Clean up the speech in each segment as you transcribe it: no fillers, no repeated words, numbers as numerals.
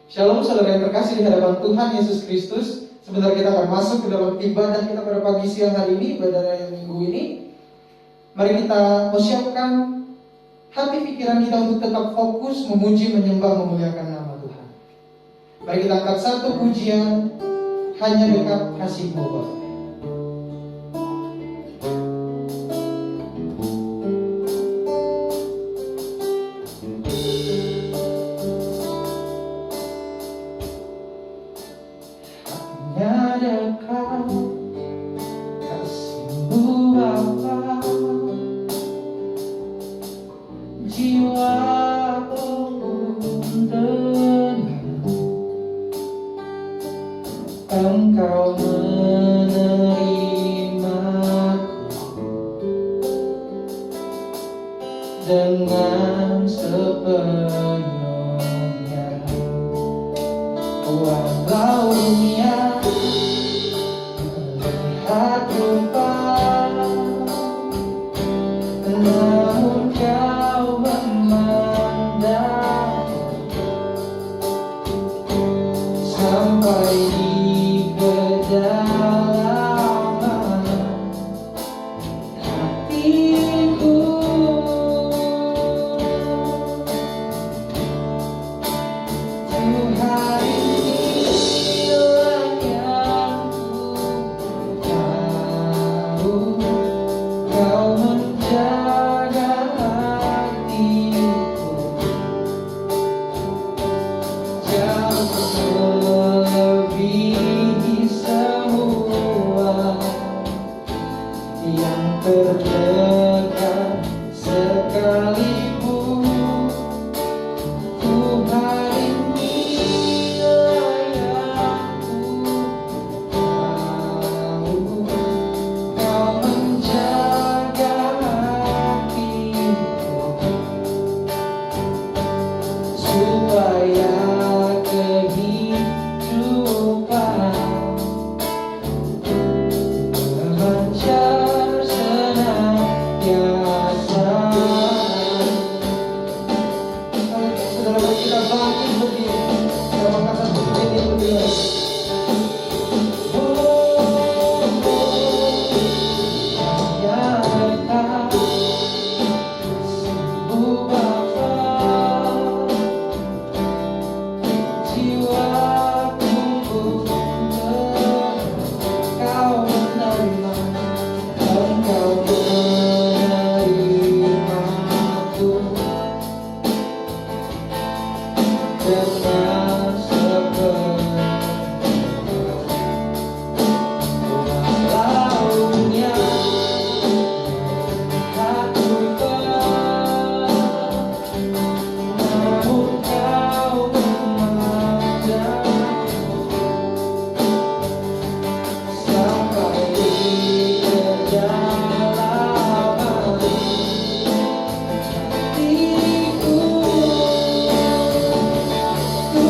Shalom saudara yang terkasih di hadapan Tuhan Yesus Kristus. Sebentar kita akan masuk ke dalam ibadah kita pada pagi siang hari ini, ibadah yang minggu ini. Mari kita persiapkan hati pikiran kita untuk tetap fokus memuji, menyembah, memuliakan nama Tuhan. Mari kita angkat satu pujian, hanya dekat kasih-Mu Bapa. Engkau menerimaku dengan sepenuhnya, walau dunia melihat rupa, namun Kau memandang sampai di kedalaman hatiku. Tuhan, inilah yang ku tahu, Kau menjaga hatiku jauh melebihi semua yang terdekat sekalipun. Tuhan, inilah yang ku tahu, Kau menjaga hatiku supaya kehidupan memancar senantiasa. Saudara kita bangkit berdiri, kita angkat satu pujian yang berdiri. Ya dekat kasih-Mu Bapa, jiwaku Kau menerima, Engkau menerimaku dengan sepenuhnya, walau dunia melihat rupa, namun Kau memandang sampai di kedalaman hatiku. Tuhan,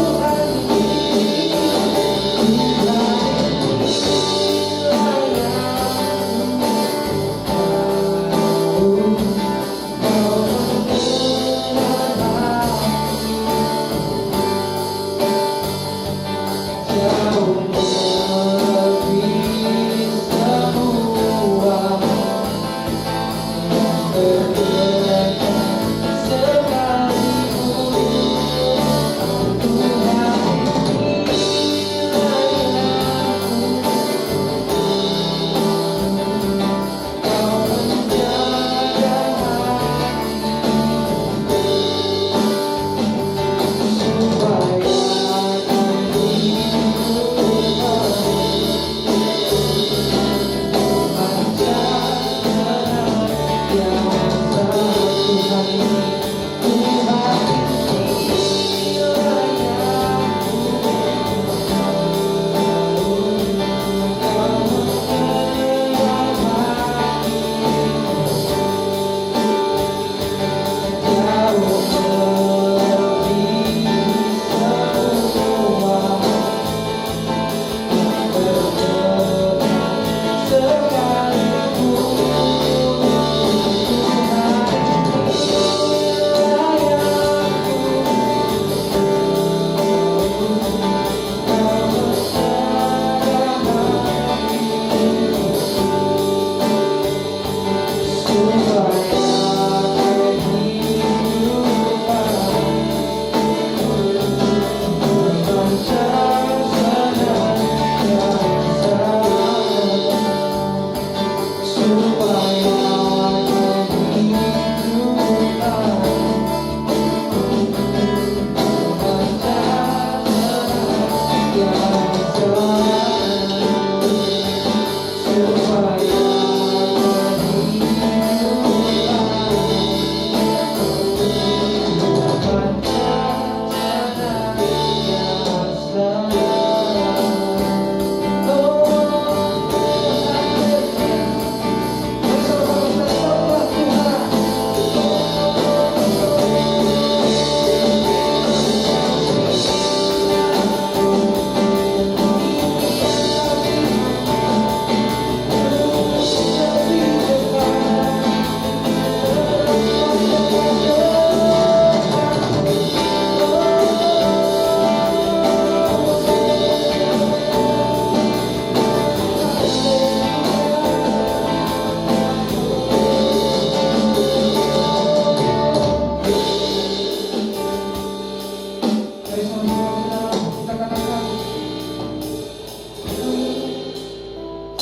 Bersama-sama kita katakan,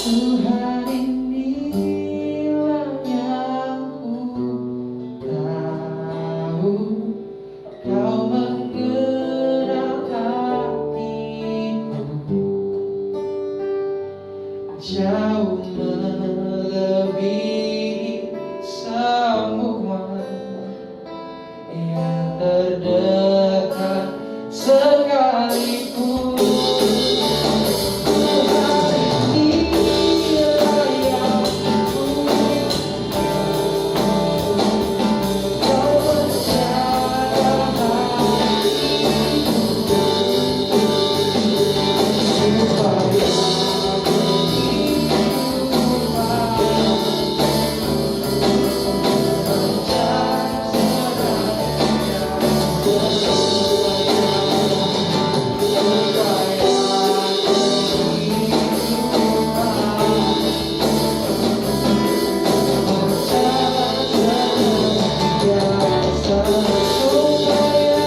Tuhan inilah yang ku tahu, Kau menggerakkan hatiku jauh melebihi semua yang terdekat sekalipun. Tuhan inilah yang ku tahu, Kau menjaga hatiku supaya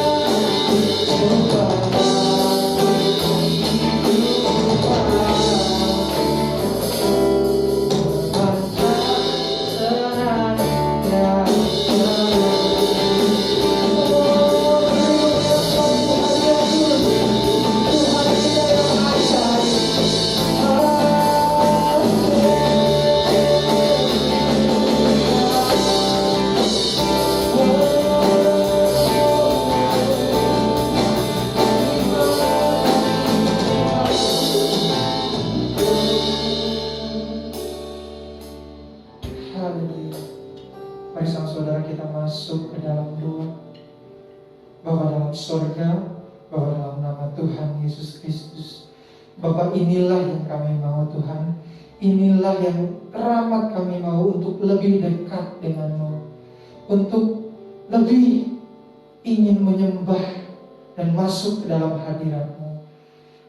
mari sama saudara kita masuk ke dalam doa. Bapa dalam sorga, Bapa dalam nama Tuhan Yesus Kristus, Bapa inilah yang kami mau Tuhan, inilah yang teramat kami mau untuk lebih dekat denganmu, untuk lebih ingin menyembah dan masuk ke dalam hadirat-Mu.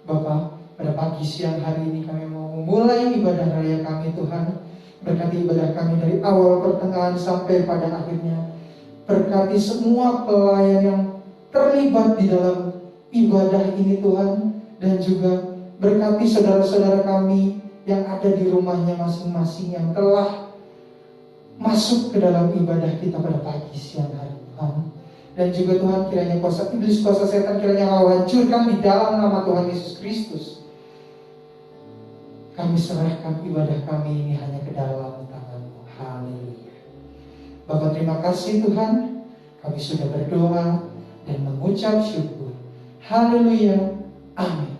Bapa, pada pagi siang hari ini kami mau memulai ibadah raya kami Tuhan. Berkati ibadah kami dari awal pertengahan sampai pada akhirnya. Berkati semua pelayan yang terlibat di dalam ibadah ini Tuhan. Dan juga berkati saudara-saudara kami yang ada di rumahnya masing-masing, yang telah masuk ke dalam ibadah kita pada pagi siang hari Tuhan. Dan juga Tuhan, kiranya kuasa iblis, kuasa setan, kiranya Kau hancurkan di dalam nama Tuhan Yesus Kristus. Kami serahkan ibadah kami ini hanya ke dalam tangan-Mu. Haleluya. Bapa, terima kasih Tuhan, kami sudah berdoa dan mengucap syukur. Haleluya. Amin.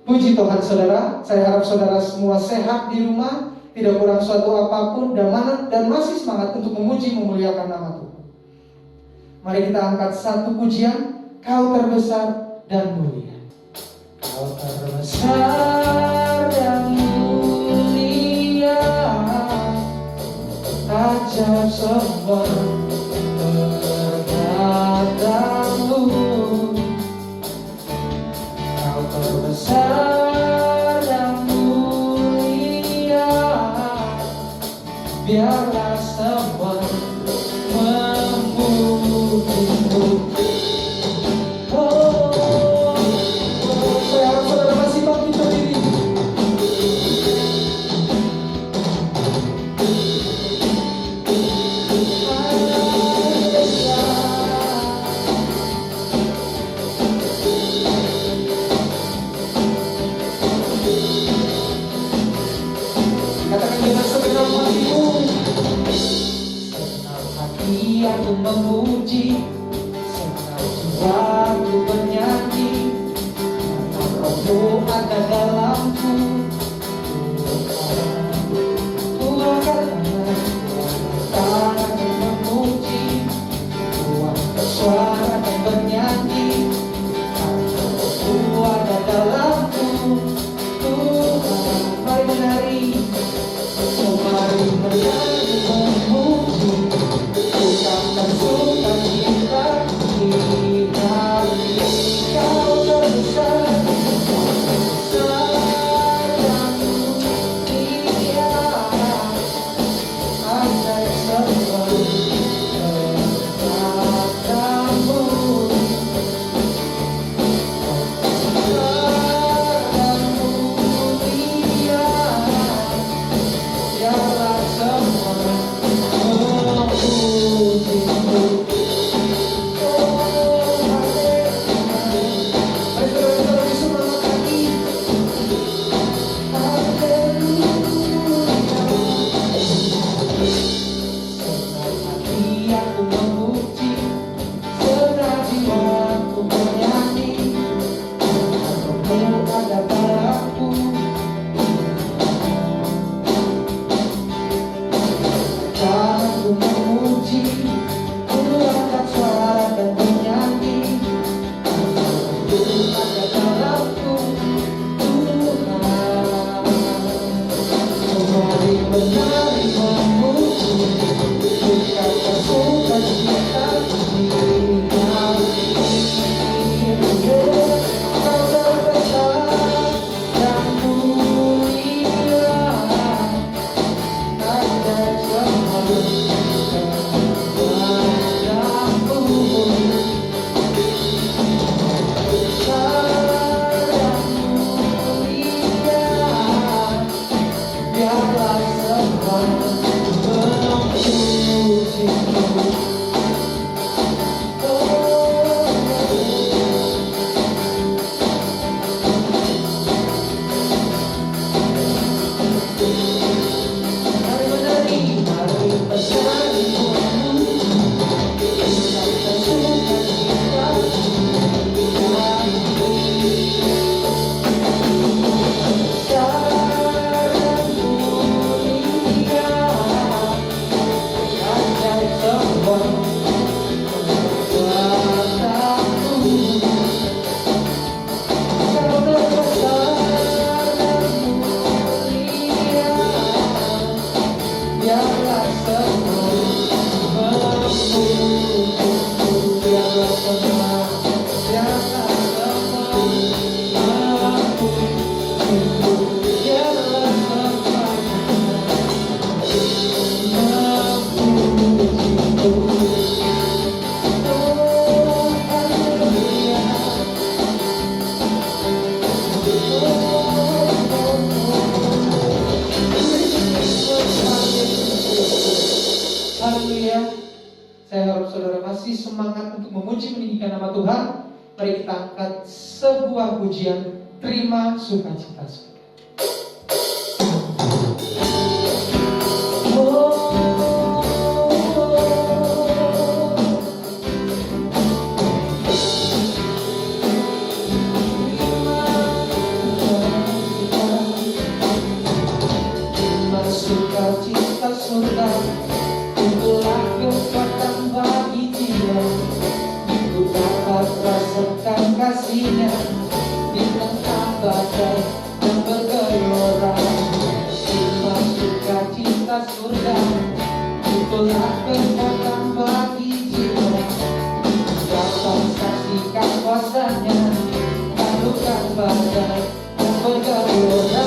Puji Tuhan saudara. Saya harap saudara semua sehat di rumah, tidak kurang suatu apapun, dan masih semangat untuk memuji memuliakan nama Tuhan. Mari kita angkat satu pujian. Kau terbesar dan mulia. Kau terbesar dan mulia, ajaib semua perkataanmu. Kau terbesar dan mulia, biarlah semua memujimu. Aku memuji, senang jiwaku bernyanyi, karena Roh-Mu ada dalamku. Tuhan tangan memuji, tuang suara dan bernyanyi, karena Roh-Mu ada dalamku. Tuhan, mari menari, mari menari memuji. Bukan sukacita kita, Kau terbesar, Mari kita angkat sebuah pujian, terima sukacita surga. Sukacita surga, itulah kekuatan bagi jiwa. Ku dapat rasakan kasih-Nya di tengah badai yang bergelora. Terima sukacita surga, itulah kekuatan bagi jiwa. Dapat saksikan kuasa-Nya, taklukkan badai yang bergelora.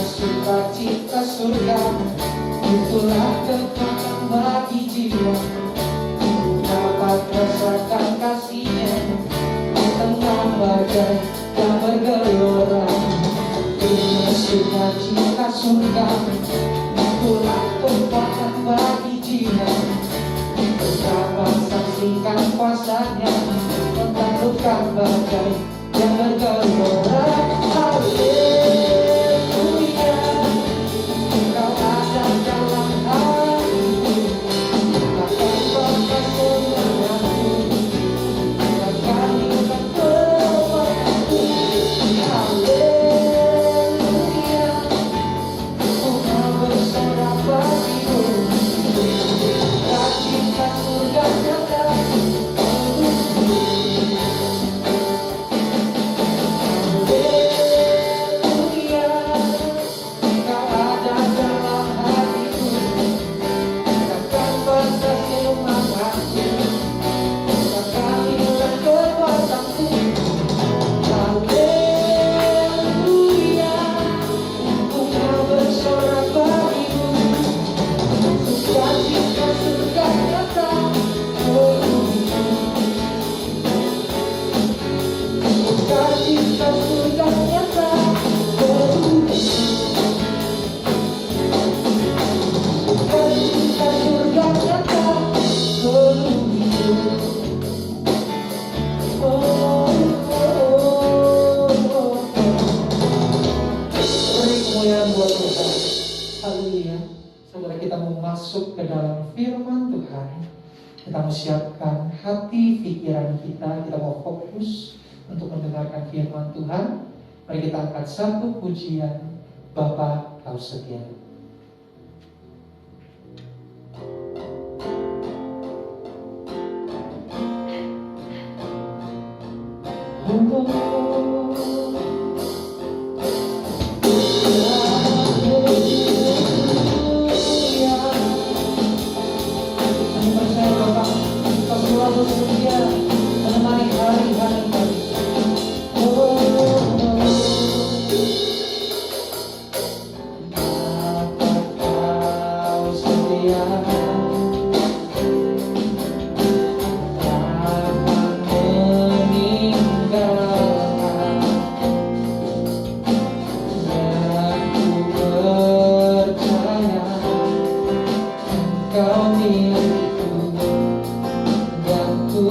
Sukacita surga, itulah kekuatan bagi jiwa. Dapat rasakan kasih-Nya di tengah badai yang bergelora. Terima sukacita surga, itulah kekuatan bagi jiwa. Dapat saksikan kuasa-Nya, menaklukkan badai yang bergelora. Haleluya. Saudara, kita mau masuk ke dalam firman Tuhan. Kita mau siapkan hati pikiran kita. Kita mau fokus untuk mendengarkan firman Tuhan. Mari kita angkat satu pujian, Bapa Kau setia. Menemani hari-hari kami. Kau milikku dan ku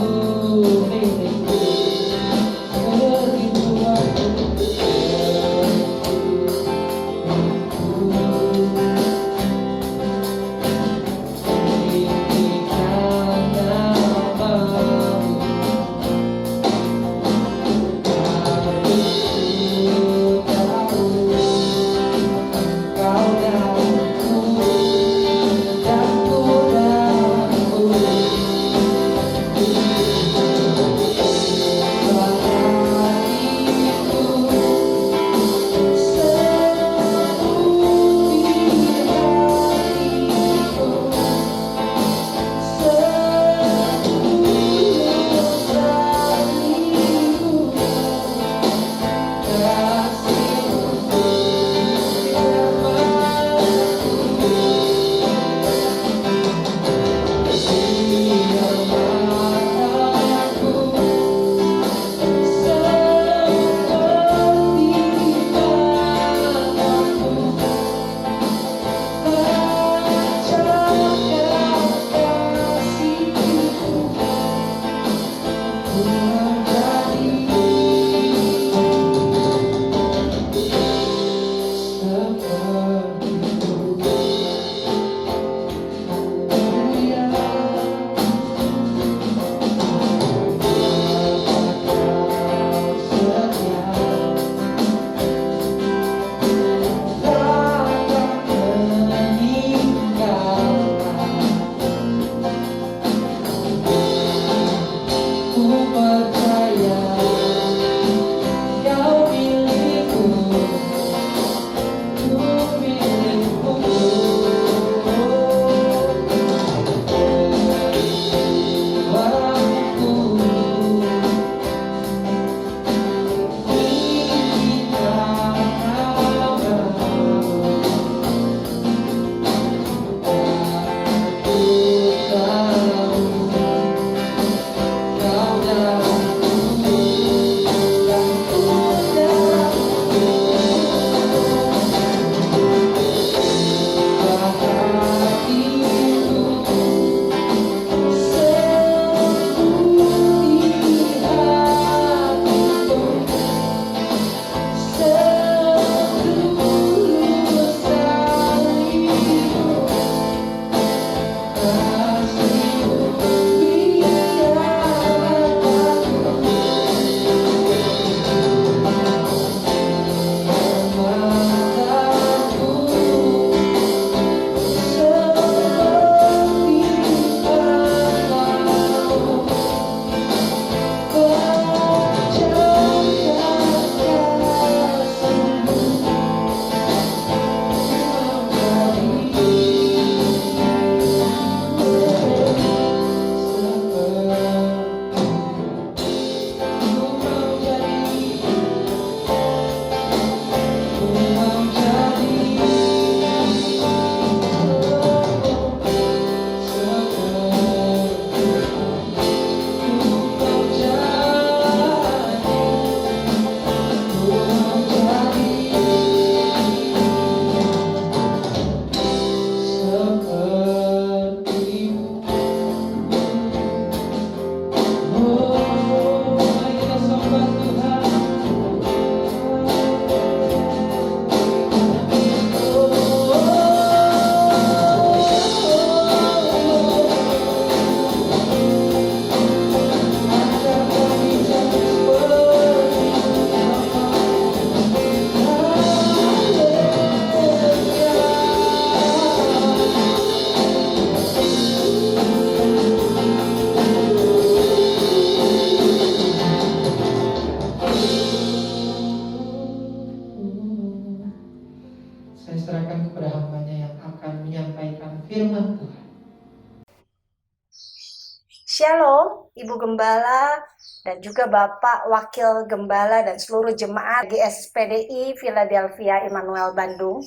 Ibu Gembala, dan juga Bapak Wakil Gembala dan seluruh jemaat GSPDI Philadelphia Immanuel Bandung.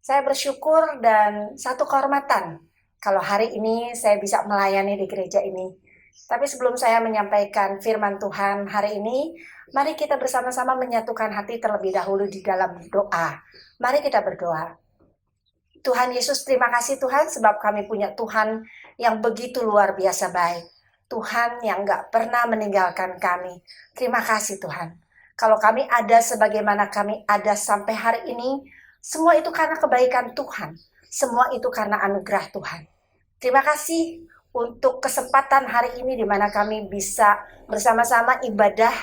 Saya bersyukur dan satu kehormatan kalau hari ini saya bisa melayani di gereja ini. Tapi sebelum saya menyampaikan firman Tuhan hari ini, mari kita bersama-sama menyatukan hati terlebih dahulu di dalam doa. Mari kita berdoa. Tuhan Yesus, terima kasih Tuhan sebab kami punya Tuhan yang begitu luar biasa baik. Tuhan yang gak pernah meninggalkan kami. Terima kasih Tuhan. Kalau kami ada sebagaimana kami ada sampai hari ini, semua itu karena kebaikan Tuhan. Semua itu karena anugerah Tuhan. Terima kasih untuk kesempatan hari ini di mana kami bisa bersama-sama ibadah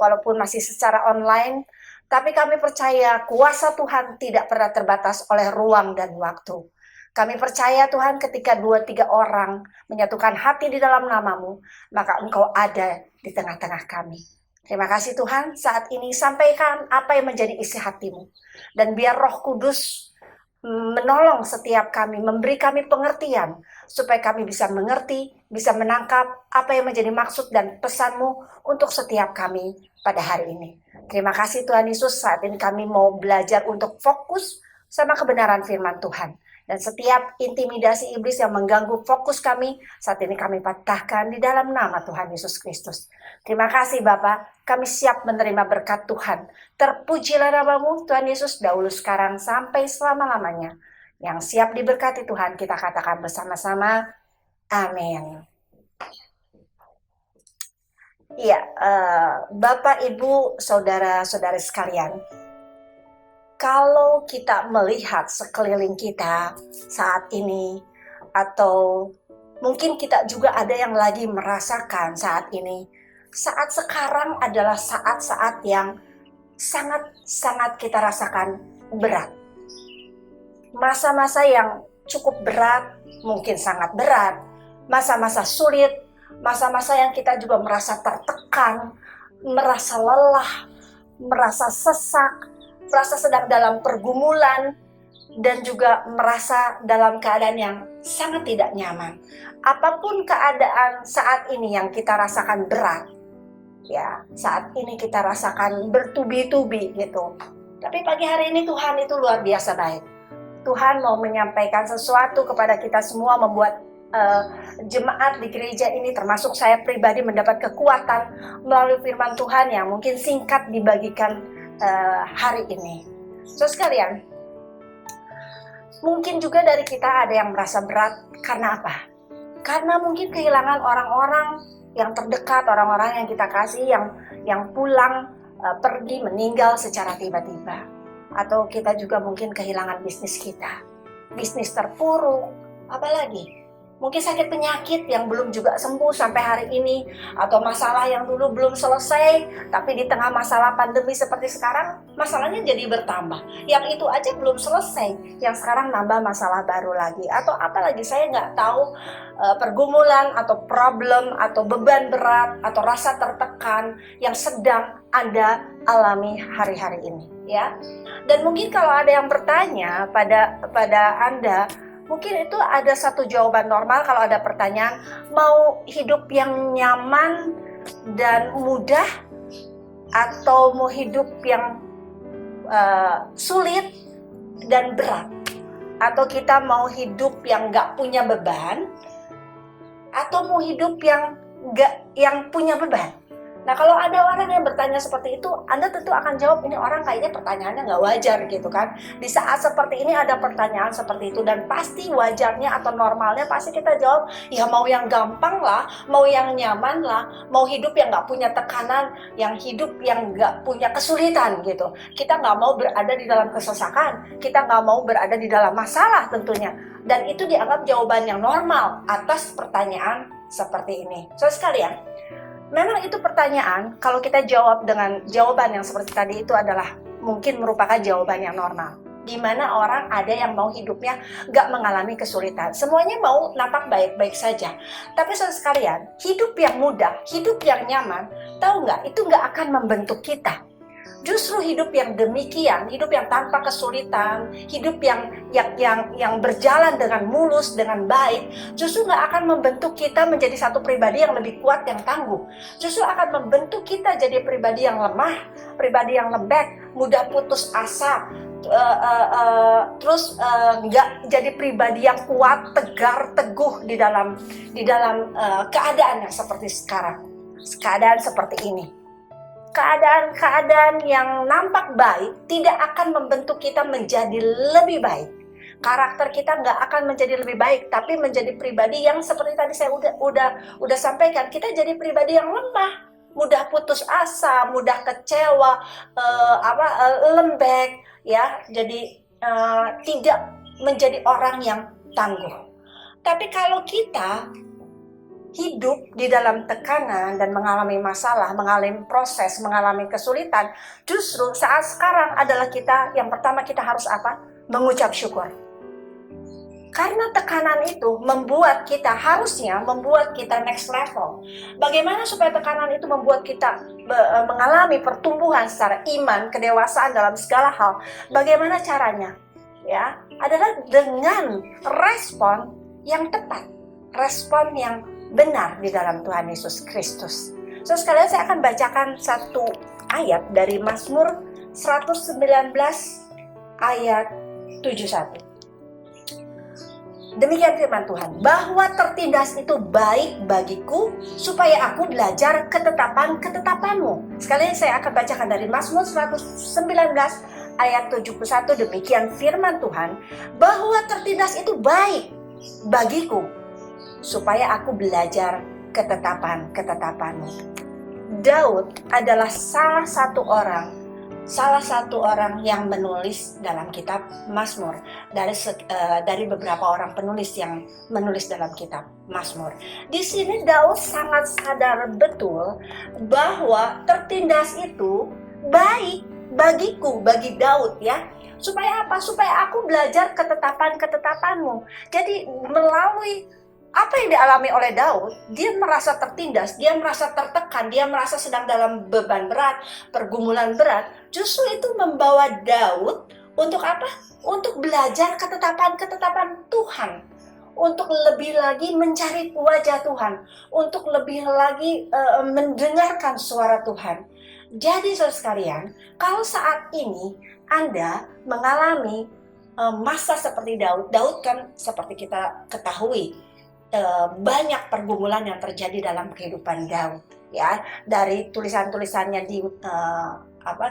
walaupun masih secara online. Tapi kami percaya kuasa Tuhan tidak pernah terbatas oleh ruang dan waktu. Kami percaya Tuhan ketika 2-3 orang menyatukan hati di dalam nama-Mu, maka Engkau ada di tengah-tengah kami. Terima kasih Tuhan, saat ini sampaikan apa yang menjadi isi hati-Mu. Dan biar Roh Kudus menolong setiap kami, memberi kami pengertian, supaya kami bisa mengerti, bisa menangkap apa yang menjadi maksud dan pesan-Mu untuk setiap kami pada hari ini. Terima kasih Tuhan Yesus, saat ini kami mau belajar untuk fokus sama kebenaran firman Tuhan. Dan setiap intimidasi iblis yang mengganggu fokus kami, saat ini kami patahkan di dalam nama Tuhan Yesus Kristus. Terima kasih Bapa, kami siap menerima berkat Tuhan. Terpujilah nama-Mu Tuhan Yesus, dahulu sekarang sampai selama-lamanya. Yang siap diberkati Tuhan, kita katakan bersama-sama, amin. Iya, Bapak, Ibu, Saudara-saudari sekalian, kalau kita melihat sekeliling kita saat ini, atau mungkin kita juga ada yang lagi merasakan saat ini, saat sekarang adalah saat-saat yang sangat-sangat kita rasakan berat. Masa-masa yang cukup berat, mungkin sangat berat, masa-masa sulit, masa-masa yang kita juga merasa tertekan, merasa lelah, merasa sesak, merasa sedang dalam pergumulan, dan juga merasa dalam keadaan yang sangat tidak nyaman. Apapun keadaan saat ini yang kita rasakan berat, ya saat ini kita rasakan bertubi-tubi gitu. Tapi pagi hari ini Tuhan itu luar biasa baik. Tuhan mau menyampaikan sesuatu kepada kita semua, membuat jemaat di gereja ini termasuk saya pribadi mendapat kekuatan melalui firman Tuhan yang mungkin singkat dibagikan hari ini. So sekalian, mungkin juga dari kita ada yang merasa berat karena apa? Karena mungkin kehilangan orang-orang yang terdekat, orang-orang yang kita kasih yang pulang, pergi, meninggal secara tiba-tiba. Atau kita juga mungkin kehilangan bisnis kita, bisnis terpuruk, apalagi mungkin sakit penyakit yang belum juga sembuh sampai hari ini, atau masalah yang dulu belum selesai, tapi di tengah masalah pandemi seperti sekarang, masalahnya jadi bertambah. Yang itu aja belum selesai, yang sekarang nambah masalah baru lagi. Atau apalagi saya nggak tahu, pergumulan atau problem atau beban berat atau rasa tertekan yang sedang Anda alami hari-hari ini, ya. Dan mungkin kalau ada yang bertanya pada Anda, mungkin itu ada satu jawaban normal kalau ada pertanyaan, mau hidup yang nyaman dan mudah atau mau hidup yang sulit dan berat, atau kita mau hidup yang gak punya beban atau mau hidup yang punya beban. Nah, kalau ada orang yang bertanya seperti itu, Anda tentu akan jawab, ini orang kayaknya pertanyaannya nggak wajar gitu kan. Di saat seperti ini ada pertanyaan seperti itu, dan pasti wajarnya atau normalnya pasti kita jawab, ya mau yang gampang lah, mau yang nyaman lah, mau hidup yang nggak punya tekanan, yang hidup yang nggak punya kesulitan gitu. Kita nggak mau berada di dalam kesesakan, kita nggak mau berada di dalam masalah tentunya. Dan itu dianggap jawaban yang normal atas pertanyaan seperti ini. So sekalian, memang itu pertanyaan, kalau kita jawab dengan jawaban yang seperti tadi itu adalah mungkin merupakan jawaban yang normal. Di mana orang ada yang mau hidupnya gak mengalami kesulitan. Semuanya mau nampak baik-baik saja. Tapi saudara sekalian, hidup yang mudah, hidup yang nyaman, tahu gak, itu gak akan membentuk kita. Justru hidup yang demikian, hidup yang tanpa kesulitan, hidup yang berjalan dengan mulus, dengan baik, justru nggak akan membentuk kita menjadi satu pribadi yang lebih kuat, yang tangguh. Justru akan membentuk kita jadi pribadi yang lemah, pribadi yang lembek, mudah putus asa, terus nggak jadi pribadi yang kuat, tegar, teguh di dalam keadaan yang seperti sekarang, keadaan seperti ini. Keadaan-keadaan yang nampak baik tidak akan membentuk kita menjadi lebih baik. Karakter kita nggak akan menjadi lebih baik, tapi menjadi pribadi yang seperti tadi saya udah sampaikan, kita jadi pribadi yang lemah, mudah putus asa, mudah kecewa, lembek, ya. Jadi tidak menjadi orang yang tangguh. Tapi kalau kita hidup di dalam tekanan dan mengalami masalah, mengalami proses, mengalami kesulitan, justru saat sekarang adalah kita, yang pertama kita harus apa? Mengucap syukur. Karena tekanan itu harusnya membuat kita next level. Bagaimana supaya tekanan itu membuat kita mengalami pertumbuhan secara iman, kedewasaan dalam segala hal? Bagaimana caranya? Ya, adalah dengan respon yang tepat, respon yang benar di dalam Tuhan Yesus Kristus. So sekalian saya akan bacakan satu ayat dari Mazmur 119 ayat 71. Demikian firman Tuhan, bahwa tertindas itu baik bagiku, supaya aku belajar ketetapan-ketetapanmu. Sekalian saya akan bacakan dari Mazmur 119 ayat 71, demikian firman Tuhan, bahwa tertindas itu baik bagiku, supaya aku belajar ketetapan-ketetapanmu. Daud adalah salah satu orang yang menulis dalam kitab Mazmur, dari beberapa orang penulis yang menulis dalam kitab Mazmur. Di sini Daud sangat sadar betul bahwa tertindas itu baik bagiku, bagi Daud, ya. Supaya apa? Supaya aku belajar ketetapan-ketetapanmu. Jadi melalui apa yang dialami oleh Daud, dia merasa tertindas, dia merasa tertekan, dia merasa sedang dalam beban berat, pergumulan berat. Justru itu membawa Daud untuk apa? Untuk belajar ketetapan-ketetapan Tuhan, untuk lebih lagi mencari wajah Tuhan, untuk lebih lagi mendengarkan suara Tuhan. Jadi saudara sekalian, kalau saat ini Anda mengalami masa seperti Daud kan seperti kita ketahui, banyak pergumulan yang terjadi dalam kehidupan Daud, ya. Dari tulisan-tulisannya di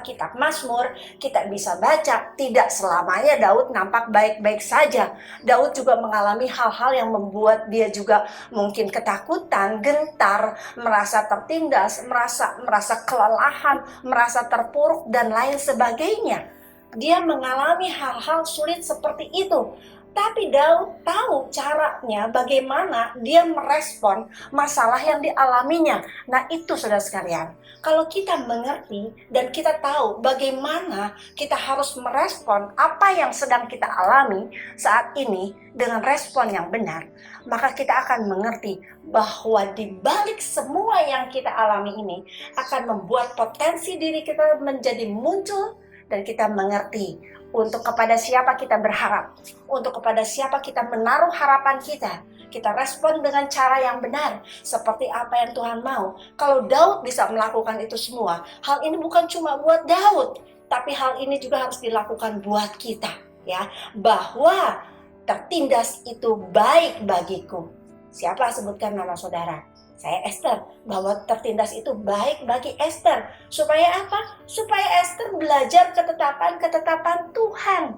kitab Mazmur kita bisa baca, tidak selamanya Daud nampak baik-baik saja. Daud juga mengalami hal-hal yang membuat dia juga mungkin ketakutan, gentar, merasa tertindas, merasa kelelahan, merasa terpuruk dan lain sebagainya. Dia mengalami hal-hal sulit seperti itu. Tapi Daud tahu caranya bagaimana dia merespon masalah yang dialaminya. Nah itu saudara sekalian, kalau kita mengerti dan kita tahu bagaimana kita harus merespon apa yang sedang kita alami saat ini dengan respon yang benar, maka kita akan mengerti bahwa di balik semua yang kita alami ini akan membuat potensi diri kita menjadi muncul, dan kita mengerti untuk kepada siapa kita berharap, untuk kepada siapa kita menaruh harapan kita. Kita respon dengan cara yang benar, seperti apa yang Tuhan mau. Kalau Daud bisa melakukan itu semua, hal ini bukan cuma buat Daud, tapi hal ini juga harus dilakukan buat kita, ya. Bahwa tertindas itu baik bagiku. Siapa sebutkan nama saudara? Saya Esther. Bahwa tertindas itu baik bagi Esther. Supaya apa? Supaya Esther belajar ketetapan-ketetapan Tuhan.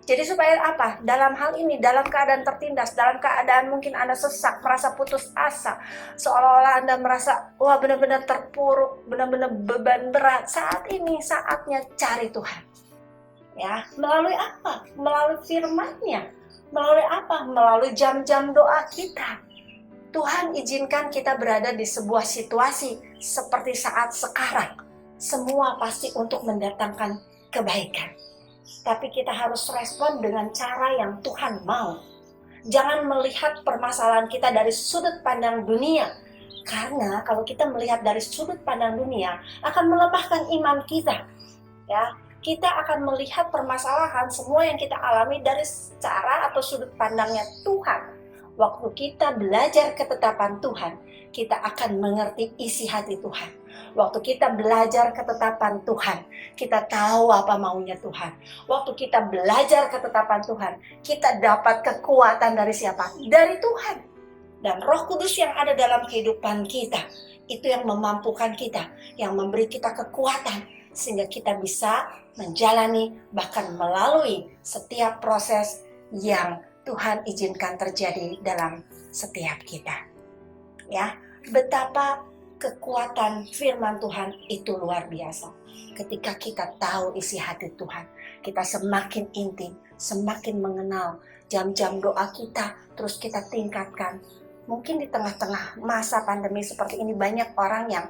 Jadi supaya apa? Dalam hal ini, dalam keadaan tertindas, dalam keadaan mungkin Anda sesak, merasa putus asa, seolah-olah Anda merasa, wah benar-benar terpuruk, benar-benar beban berat. Saat ini saatnya cari Tuhan. Ya, melalui apa? Melalui firman-Nya. Melalui apa? Melalui jam-jam doa kita. Tuhan izinkan kita berada di sebuah situasi seperti saat sekarang. Semua pasti untuk mendatangkan kebaikan. Tapi kita harus respon dengan cara yang Tuhan mau. Jangan melihat permasalahan kita dari sudut pandang dunia. Karena kalau kita melihat dari sudut pandang dunia, akan melemahkan iman kita. Ya, kita akan melihat permasalahan semua yang kita alami dari cara atau sudut pandangnya Tuhan. Waktu kita belajar ketetapan Tuhan, kita akan mengerti isi hati Tuhan. Waktu kita belajar ketetapan Tuhan, kita tahu apa maunya Tuhan. Waktu kita belajar ketetapan Tuhan, kita dapat kekuatan dari siapa? Dari Tuhan. Dan Roh Kudus yang ada dalam kehidupan kita, itu yang memampukan kita, yang memberi kita kekuatan, sehingga kita bisa menjalani bahkan melalui setiap proses yang Tuhan izinkan terjadi dalam setiap kita. Ya, betapa kekuatan firman Tuhan itu luar biasa. Ketika kita tahu isi hati Tuhan, kita semakin intim, semakin mengenal jam-jam doa kita, terus kita tingkatkan. Mungkin di tengah-tengah masa pandemi seperti ini banyak orang yang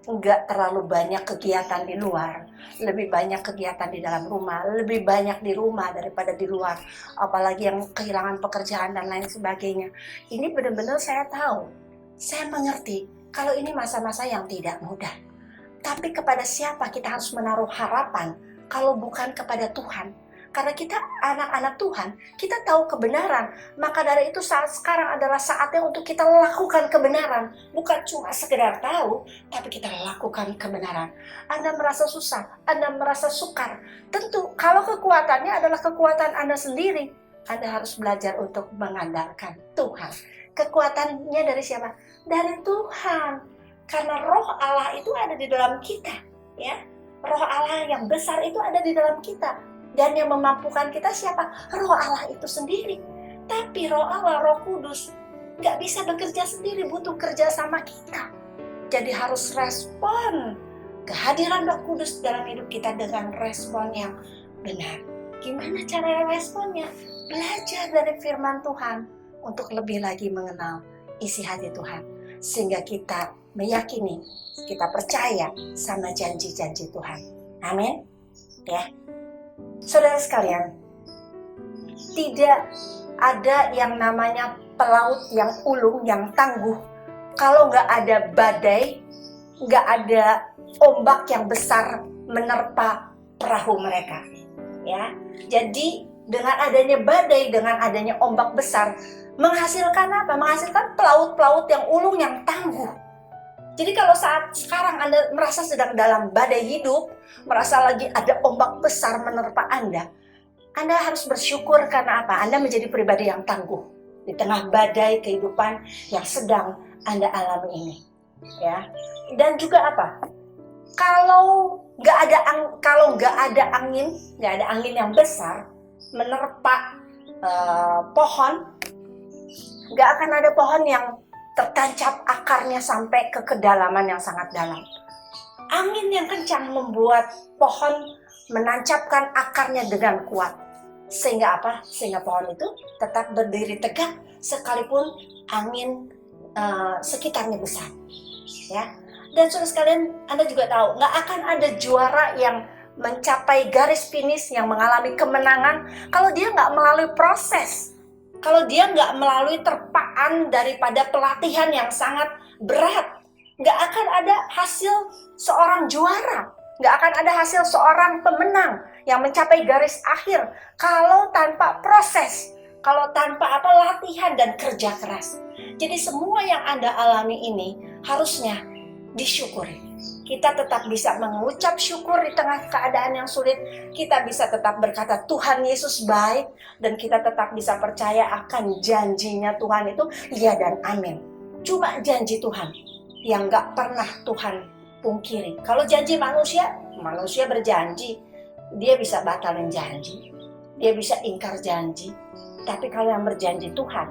nggak terlalu banyak kegiatan di luar, lebih banyak kegiatan di dalam rumah, lebih banyak di rumah daripada di luar, apalagi yang kehilangan pekerjaan dan lain sebagainya. Ini benar-benar saya tahu, saya mengerti kalau ini masa-masa yang tidak mudah. Tapi kepada siapa kita harus menaruh harapan kalau bukan kepada Tuhan? Karena kita anak-anak Tuhan, kita tahu kebenaran. Maka dari itu saat sekarang adalah saatnya untuk kita lakukan kebenaran. Bukan cuma sekedar tahu, tapi kita lakukan kebenaran. Anda merasa susah, Anda merasa sukar. Tentu kalau kekuatannya adalah kekuatan Anda sendiri, Anda harus belajar untuk mengandalkan Tuhan. Kekuatannya dari siapa? Dari Tuhan. Karena roh Allah itu ada di dalam kita. Ya, roh Allah yang besar itu ada di dalam kita. Dan yang memampukan kita siapa? Roh Allah itu sendiri. Tapi roh Allah, Roh Kudus, gak bisa bekerja sendiri, butuh kerja sama kita. Jadi harus respon kehadiran Roh Kudus dalam hidup kita dengan respon yang benar. Gimana cara responnya? Belajar dari firman Tuhan untuk lebih lagi mengenal isi hati Tuhan. Sehingga kita meyakini, kita percaya sama janji-janji Tuhan. Amin. Ya. Saudara sekalian, tidak ada yang namanya pelaut yang ulung, yang tangguh. Kalau nggak ada badai, nggak ada ombak yang besar menerpa perahu mereka. Ya, jadi dengan adanya badai, dengan adanya ombak besar, menghasilkan apa? Menghasilkan pelaut-pelaut yang ulung, yang tangguh. Jadi kalau saat sekarang Anda merasa sedang dalam badai hidup, merasa lagi ada ombak besar menerpa Anda harus bersyukur karena apa? Anda menjadi pribadi yang tangguh di tengah badai kehidupan yang sedang Anda alami ini. Ya. Dan juga apa? Kalau nggak ada angin yang besar menerpa pohon, nggak akan ada pohon yang tertancap akarnya sampai ke kedalaman yang sangat dalam. Angin yang kencang membuat pohon menancapkan akarnya dengan kuat. Sehingga apa? Sehingga pohon itu tetap berdiri tegak sekalipun angin sekitarnya besar. Ya. Dan saudara sekalian, Anda juga tahu, nggak akan ada juara yang mencapai garis finish, yang mengalami kemenangan kalau dia nggak melalui proses. Kalau dia nggak melalui terpaan daripada pelatihan yang sangat berat, nggak akan ada hasil seorang juara, nggak akan ada hasil seorang pemenang yang mencapai garis akhir kalau tanpa proses, kalau tanpa latihan dan kerja keras. Jadi semua yang Anda alami ini harusnya disyukuri. Kita tetap bisa mengucap syukur di tengah keadaan yang sulit. Kita bisa tetap berkata Tuhan Yesus baik. Dan kita tetap bisa percaya akan janjinya Tuhan itu iya dan amin. Cuma janji Tuhan yang gak pernah Tuhan pungkiri. Kalau janji manusia berjanji, dia bisa batalin janji, dia bisa ingkar janji. Tapi kalau yang berjanji Tuhan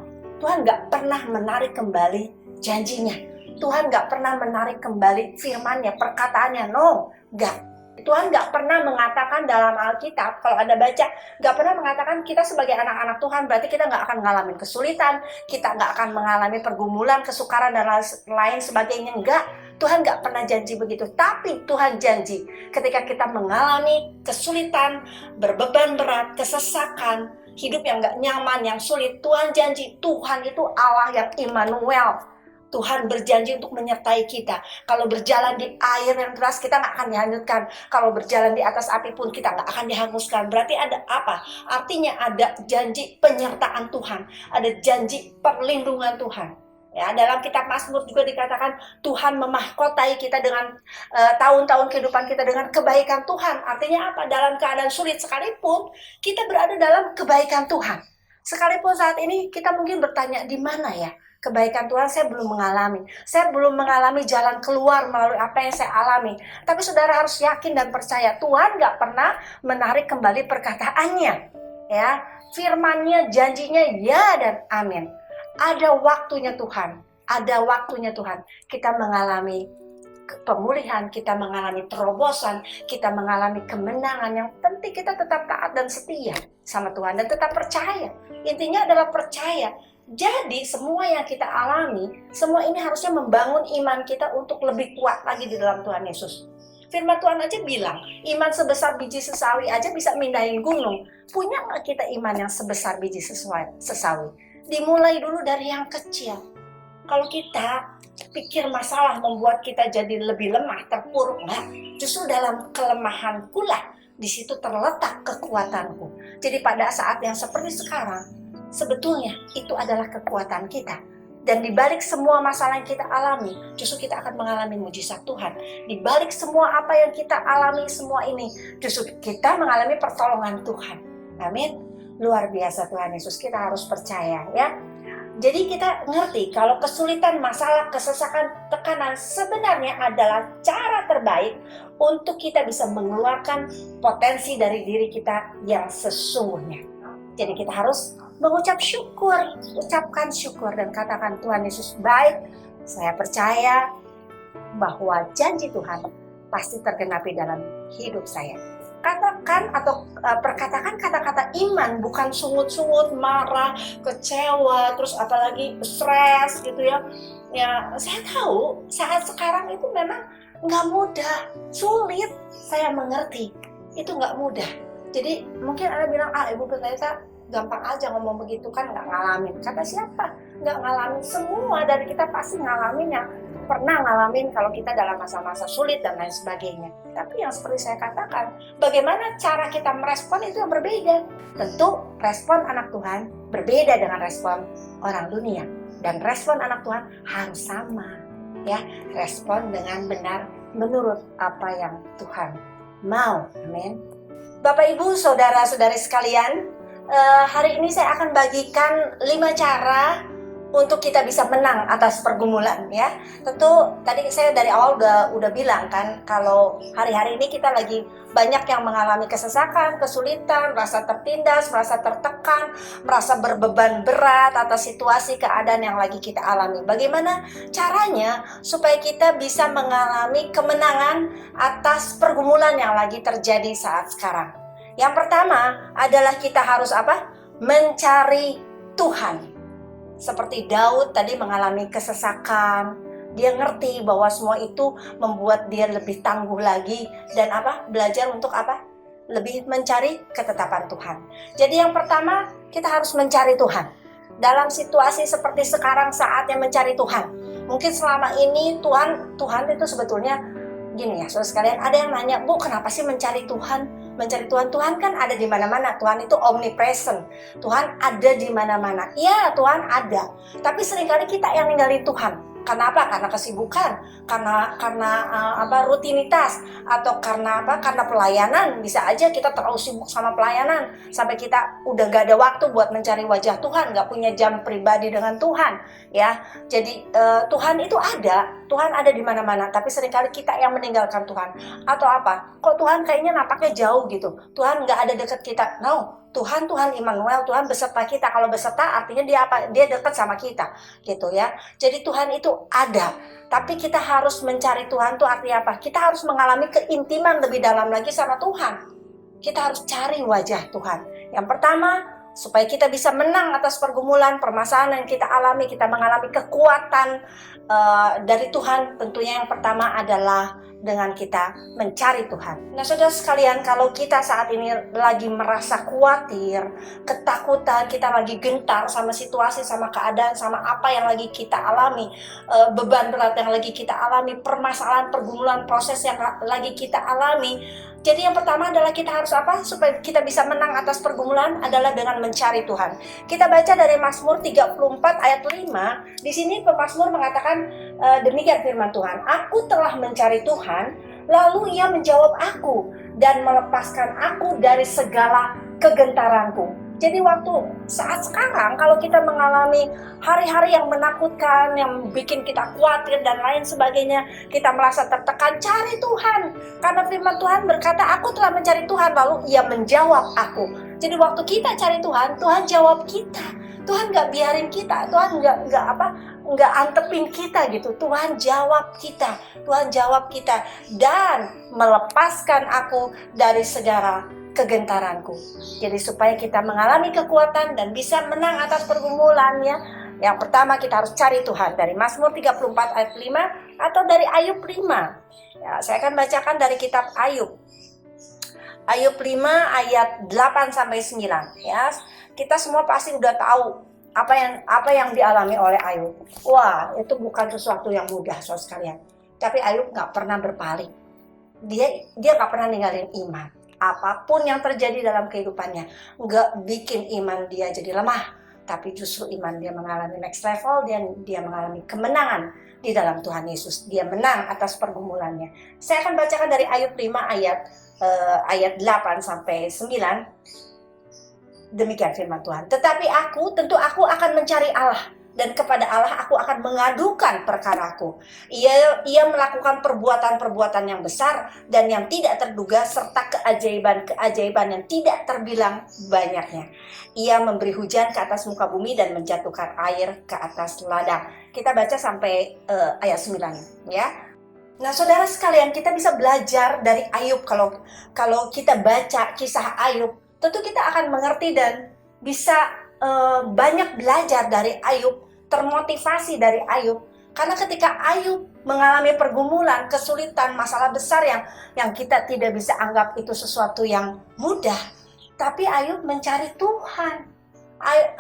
gak pernah menarik kembali janjinya. Tuhan gak pernah menarik kembali firman-Nya, perkataannya. No, gak. Tuhan gak pernah mengatakan dalam Alkitab, kalau Anda baca, gak pernah mengatakan kita sebagai anak-anak Tuhan berarti kita gak akan mengalami kesulitan, kita gak akan mengalami pergumulan, kesukaran, dan lain sebagainya. Enggak, Tuhan gak pernah janji begitu. Tapi Tuhan janji ketika kita mengalami kesulitan, berbeban berat, kesesakan, hidup yang gak nyaman, yang sulit, Tuhan janji, Tuhan itu Allah yang Immanuel, Tuhan berjanji untuk menyertai kita. Kalau berjalan di air yang deras, kita nggak akan dihanyutkan. Kalau berjalan di atas api pun, kita nggak akan dihanguskan. Berarti ada apa? Artinya ada janji penyertaan Tuhan. Ada janji perlindungan Tuhan. Ya, dalam kitab Mazmur juga dikatakan Tuhan memahkotai kita dengan tahun-tahun kehidupan kita dengan kebaikan Tuhan. Artinya apa? Dalam keadaan sulit sekalipun, kita berada dalam kebaikan Tuhan. Sekalipun saat ini kita mungkin bertanya, di mana ya kebaikan Tuhan? Saya belum mengalami. Saya belum mengalami jalan keluar melalui apa yang saya alami. Tapi saudara harus yakin dan percaya, Tuhan gak pernah menarik kembali perkataannya. Ya, firman-Nya, janjinya ya dan amin. Ada waktunya Tuhan. Ada waktunya Tuhan. Kita mengalami pemulihan, kita mengalami terobosan, kita mengalami kemenangan. Yang penting kita tetap taat dan setia sama Tuhan dan tetap percaya. Intinya adalah percaya. Jadi semua yang kita alami, semua ini harusnya membangun iman kita untuk lebih kuat lagi di dalam Tuhan Yesus. Firman Tuhan aja bilang, iman sebesar biji sesawi aja bisa mindahin gunung. Punya nggak kita iman yang sebesar biji sesawi? Dimulai dulu dari yang kecil. Kalau kita pikir masalah membuat kita jadi lebih lemah, terpuruk, enggak. Justru dalam kelemahanku lah, di situ terletak kekuatanku. Jadi pada saat yang seperti sekarang, sebetulnya itu adalah kekuatan kita. Dan di balik semua masalah yang kita alami, justru kita akan mengalami mujizat Tuhan. Di balik semua apa yang kita alami semua ini, justru kita mengalami pertolongan Tuhan. Amin. Luar biasa Tuhan Yesus, kita harus percaya ya. Jadi kita ngerti kalau kesulitan, masalah, kesesakan, tekanan sebenarnya adalah cara terbaik untuk kita bisa mengeluarkan potensi dari diri kita yang sesungguhnya. Jadi kita harus mengucap syukur, ucapkan syukur dan katakan, Tuhan Yesus baik, saya percaya bahwa janji Tuhan pasti tergenapi dalam hidup saya. Katakan atau perkatakan kata-kata iman, bukan sungut-sungut, marah, kecewa, terus apalagi stres gitu ya. Ya, saya tahu saat sekarang itu memang nggak mudah, sulit, saya mengerti, itu nggak mudah. Jadi mungkin Anda bilang, Ibu Pendeta gampang aja ngomong begitu, kan nggak ngalamin. Kata siapa? Nggak ngalamin. Semua dari kita pasti ngalamin, ya pernah ngalamin kalau kita dalam masa-masa sulit dan lain sebagainya. Tapi yang seperti saya katakan, bagaimana cara kita merespon itu yang berbeda. Tentu respon anak Tuhan berbeda dengan respon orang dunia. Dan respon anak Tuhan harus sama. Ya, respon dengan benar menurut apa yang Tuhan mau. Amin. Bapak Ibu, saudara-saudari sekalian, hari ini saya akan bagikan 5 cara untuk kita bisa menang atas pergumulan ya. Tentu tadi saya dari awal udah bilang kan, kalau hari-hari ini kita lagi banyak yang mengalami kesesakan, kesulitan, merasa tertindas, merasa tertekan, merasa berbeban berat atas situasi keadaan yang lagi kita alami. Bagaimana caranya supaya kita bisa mengalami kemenangan atas pergumulan yang lagi terjadi saat sekarang? Yang pertama adalah kita harus apa? Mencari Tuhan. Seperti Daud tadi mengalami kesesakan, dia ngerti bahwa semua itu membuat dia lebih tangguh lagi dan apa? Belajar untuk apa? Lebih mencari ketetapan Tuhan. Jadi yang pertama, kita harus mencari Tuhan. Dalam situasi seperti sekarang saatnya mencari Tuhan. Mungkin selama ini Tuhan itu sebetulnya gini ya, saudara sekalian, ada yang nanya, Bu, kenapa sih mencari Tuhan? Mencari Tuhan, Tuhan kan ada di mana-mana. Tuhan itu omnipresent. Tuhan ada di mana-mana. Iya, Tuhan ada. Tapi seringkali kita yang ninggalin Tuhan. Kenapa? Karena kesibukan, karena rutinitas, atau karena apa? Karena pelayanan. Bisa aja kita terlalu sibuk sama pelayanan sampai kita udah gak ada waktu buat mencari wajah Tuhan, gak punya jam pribadi dengan Tuhan, ya. Jadi Tuhan itu ada, Tuhan ada di mana-mana. Tapi seringkali kita yang meninggalkan Tuhan. Atau apa? Kok Tuhan kayaknya nampaknya jauh gitu. Tuhan gak ada dekat kita. No. Tuhan Immanuel, Tuhan beserta kita. Kalau beserta artinya dia apa? Dia dekat sama kita, gitu ya. Jadi Tuhan itu ada. Tapi kita harus mencari Tuhan itu artinya apa? Kita harus mengalami keintiman lebih dalam lagi sama Tuhan. Kita harus cari wajah Tuhan. Yang pertama, supaya kita bisa menang atas pergumulan, permasalahan yang kita alami, kita mengalami kekuatan dari Tuhan. Tentunya yang pertama adalah dengan kita mencari Tuhan. Nah, saudara sekalian, kalau kita saat ini lagi merasa khawatir, ketakutan, kita lagi gentar sama situasi, sama keadaan, sama apa yang lagi kita alami, beban berat yang lagi kita alami, permasalahan, pergumulan, proses yang lagi kita alami. Jadi yang pertama adalah kita harus apa? Supaya kita bisa menang atas pergumulan adalah dengan mencari Tuhan. Kita baca dari Mazmur 34 ayat 5. Di sini pemazmur mengatakan demikian firman Tuhan. Aku telah mencari Tuhan, lalu Ia menjawab aku dan melepaskan aku dari segala kegentaranku. Jadi saat sekarang kalau kita mengalami hari-hari yang menakutkan, yang bikin kita khawatir dan lain sebagainya, kita merasa tertekan, cari Tuhan. Karena firman Tuhan berkata, aku telah mencari Tuhan, lalu Ia menjawab aku. Jadi waktu kita cari Tuhan, Tuhan jawab kita. Tuhan gak biarin kita, Tuhan nggak antepin kita gitu. Tuhan jawab kita, Tuhan jawab kita dan melepaskan aku dari segala kegentaranku. Jadi supaya kita mengalami kekuatan dan bisa menang atas pergumulannya, yang pertama kita harus cari Tuhan. Dari Mazmur 34 ayat 5 atau dari Ayub 5. Ya, saya akan bacakan dari kitab Ayub. Ayub 5 ayat 8 sampai 9 ya. Kita semua pasti udah tahu apa yang dialami oleh Ayub. Wah, itu bukan sesuatu yang mudah, saudara sekalian. Tapi Ayub nggak pernah berpaling. Dia nggak pernah ninggalin iman. Apapun yang terjadi dalam kehidupannya, nggak bikin iman dia jadi lemah, tapi justru iman dia mengalami next level, dia mengalami kemenangan di dalam Tuhan Yesus. Dia menang atas pergumulannya. Saya akan bacakan dari Ayub 5 ayat 8 sampai 9. Demikian firman Tuhan. Tetapi tentu aku akan mencari Allah, dan kepada Allah aku akan mengadukan perkaraku. Ia melakukan perbuatan-perbuatan yang besar dan yang tidak terduga, serta keajaiban-keajaiban yang tidak terbilang banyaknya. Ia memberi hujan ke atas muka bumi dan menjatuhkan air ke atas ladang. Kita baca sampai ayat 9 ya. Nah, saudara sekalian, kita bisa belajar dari Ayub. Kalau kita baca kisah Ayub, tentu kita akan mengerti dan bisa banyak belajar dari Ayub, termotivasi dari Ayub. Karena ketika Ayub mengalami pergumulan, kesulitan, masalah besar yang kita tidak bisa anggap itu sesuatu yang mudah, tapi Ayub mencari Tuhan.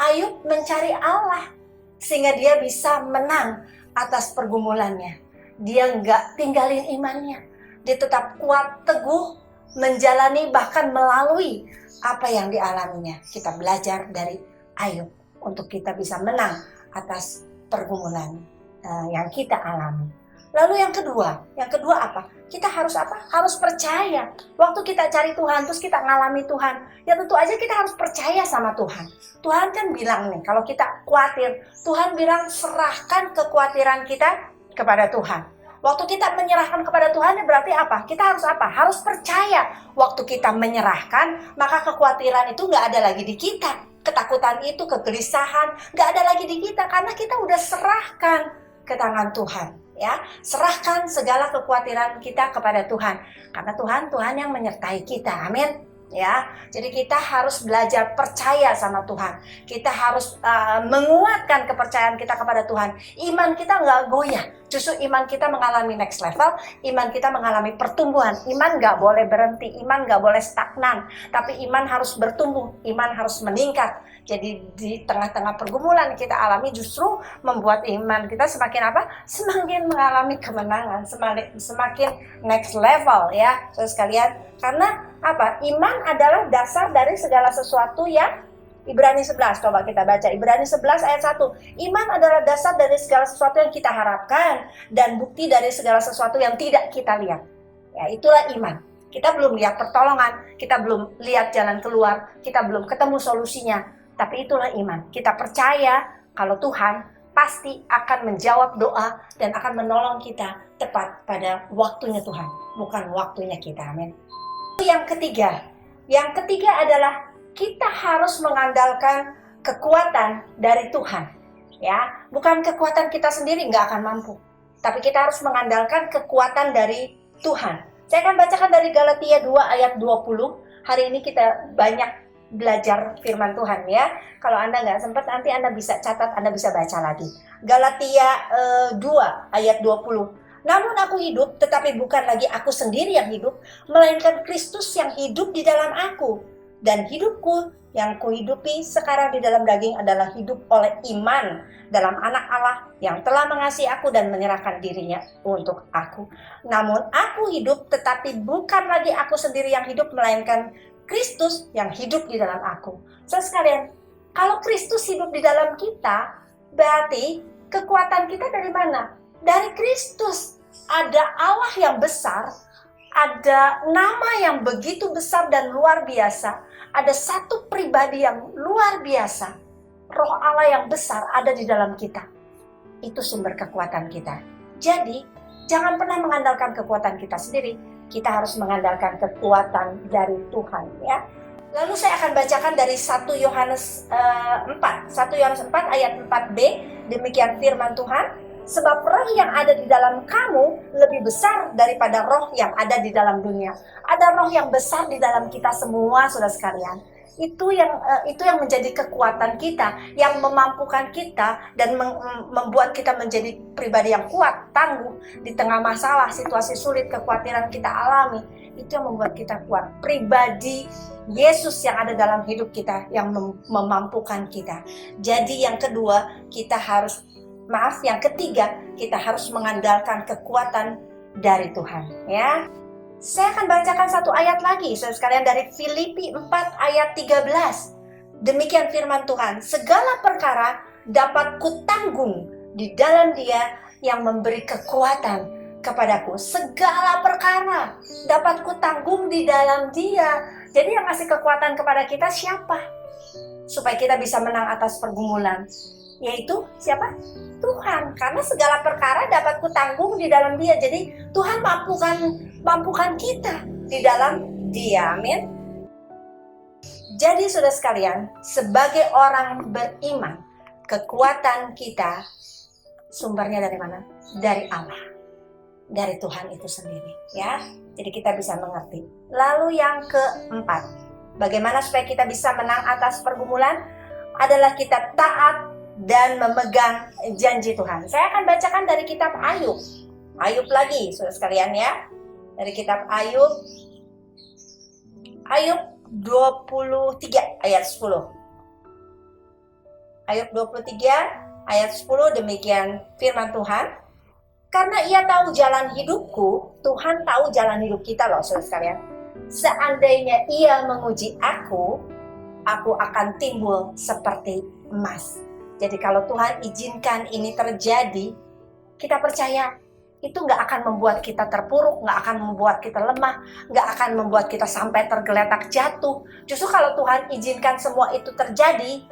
Ayub mencari Allah sehingga dia bisa menang atas pergumulannya. Dia nggak tinggalin imannya. Dia tetap kuat, teguh, menjalani bahkan melalui apa yang dialaminya. Kita belajar dari Ayub untuk kita bisa menang atas pergumulan yang kita alami. Lalu yang kedua apa? Kita harus apa? Harus percaya. Waktu kita cari Tuhan, terus kita ngalami Tuhan, ya tentu aja kita harus percaya sama Tuhan. Tuhan kan bilang nih, kalau kita khawatir, Tuhan bilang serahkan kekhawatiran kita kepada Tuhan. Waktu kita menyerahkan kepada Tuhan, berarti apa? Kita harus apa? Harus percaya. Waktu kita menyerahkan, maka kekhawatiran itu nggak ada lagi di kita. Ketakutan itu, kegelisahan, nggak ada lagi di kita. Karena kita udah serahkan ke tangan Tuhan. Ya, serahkan segala kekhawatiran kita kepada Tuhan. Karena Tuhan yang menyertai kita. Amin. Ya, jadi kita harus belajar percaya sama Tuhan. Kita harus menguatkan kepercayaan kita kepada Tuhan. Iman kita nggak goyah. Justru iman kita mengalami next level. Iman kita mengalami pertumbuhan. Iman nggak boleh berhenti. Iman nggak boleh stagnan. Tapi iman harus bertumbuh. Iman harus meningkat. Jadi di tengah-tengah pergumulan kita alami justru membuat iman kita semakin apa? Semakin mengalami kemenangan, semakin next level ya, saudara sekalian. Karena apa? Iman adalah dasar dari segala sesuatu yang Ibrani 11, coba kita baca Ibrani 11 ayat 1. Iman adalah dasar dari segala sesuatu yang kita harapkan dan bukti dari segala sesuatu yang tidak kita lihat. Ya, itulah iman. Kita belum lihat pertolongan, kita belum lihat jalan keluar, kita belum ketemu solusinya. Tapi itulah iman. Kita percaya kalau Tuhan pasti akan menjawab doa dan akan menolong kita tepat pada waktunya Tuhan, bukan waktunya kita. Amin. Yang ketiga adalah kita harus mengandalkan kekuatan dari Tuhan. Ya, bukan kekuatan kita sendiri, nggak akan mampu. Tapi kita harus mengandalkan kekuatan dari Tuhan. Saya akan bacakan dari Galatia 2 ayat 20. Hari ini kita banyak belajar firman Tuhan ya. Kalau Anda nggak sempat, nanti Anda bisa catat, Anda bisa baca lagi. Galatia 2 ayat 20. Namun aku hidup, tetapi bukan lagi aku sendiri yang hidup, melainkan Kristus yang hidup di dalam aku. Dan hidupku yang kuhidupi sekarang di dalam daging adalah hidup oleh iman dalam anak Allah yang telah mengasihi aku dan menyerahkan dirinya untuk aku. Namun aku hidup, tetapi bukan lagi aku sendiri yang hidup, melainkan Kristus yang hidup di dalam aku. Saudara sekalian, kalau Kristus hidup di dalam kita, berarti kekuatan kita dari mana? Dari Kristus. Ada Allah yang besar, ada nama yang begitu besar dan luar biasa, ada satu pribadi yang luar biasa, Roh Allah yang besar ada di dalam kita. Itu sumber kekuatan kita. Jadi, jangan pernah mengandalkan kekuatan kita sendiri. Kita harus mengandalkan kekuatan dari Tuhan ya. Lalu saya akan bacakan dari 1 Yohanes 4. 1 Yohanes 4 ayat 4b. Demikian firman Tuhan. Sebab roh yang ada di dalam kamu lebih besar daripada roh yang ada di dalam dunia. Ada roh yang besar di dalam kita semua, saudara sekalian. Itu yang menjadi kekuatan kita, yang memampukan kita dan membuat kita menjadi pribadi yang kuat, tangguh di tengah masalah, situasi sulit, kekhawatiran kita alami. Itu yang membuat kita kuat. Pribadi Yesus yang ada dalam hidup kita yang memampukan kita. Jadi yang kedua, yang ketiga, kita harus mengandalkan kekuatan dari Tuhan ya. Saya akan bacakan satu ayat lagi, saudara sekalian, dari Filipi 4 ayat 13. Demikian firman Tuhan, segala perkara dapat kutanggung di dalam Dia yang memberi kekuatan kepadaku. Segala perkara dapat kutanggung di dalam Dia. Jadi yang ngasih kekuatan kepada kita siapa? Supaya kita bisa menang atas pergumulan. Yaitu siapa? Tuhan. Karena segala perkara dapat kutanggung di dalam Dia. Jadi Tuhan mampukan kita di dalam Dia. Amin. Jadi saudara sekalian, sebagai orang beriman, kekuatan kita sumbernya dari mana? Dari Allah. Dari Tuhan itu sendiri ya. Jadi kita bisa mengerti. Lalu yang keempat, bagaimana supaya kita bisa menang atas pergumulan? Adalah kita taat dan memegang janji Tuhan. Saya akan bacakan dari kitab Ayub. Ayub lagi, saudara sekalian ya. Dari kitab Ayub. Ayub 23 ayat 10. Ayub 23 ayat 10, demikian firman Tuhan. Karena Ia tahu jalan hidupku, Tuhan tahu jalan hidup kita loh, saudara sekalian. Seandainya Ia menguji aku akan timbul seperti emas. Jadi kalau Tuhan izinkan ini terjadi, kita percaya itu nggak akan membuat kita terpuruk, nggak akan membuat kita lemah, nggak akan membuat kita sampai tergeletak jatuh. Justru kalau Tuhan izinkan semua itu terjadi,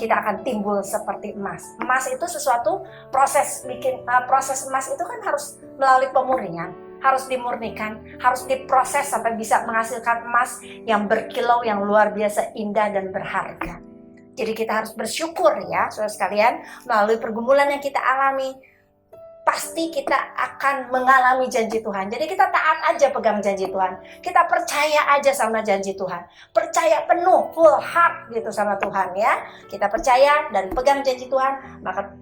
kita akan timbul seperti emas. Emas itu sesuatu proses emas itu kan harus melalui pemurnian, harus dimurnikan, harus diproses sampai bisa menghasilkan emas yang berkilau, yang luar biasa indah dan berharga. Jadi kita harus bersyukur ya, saudara sekalian, melalui pergumulan yang kita alami, pasti kita akan mengalami janji Tuhan. Jadi kita taat aja pegang janji Tuhan. Kita percaya aja sama janji Tuhan. Percaya penuh, full heart gitu sama Tuhan ya. Kita percaya dan pegang janji Tuhan, maka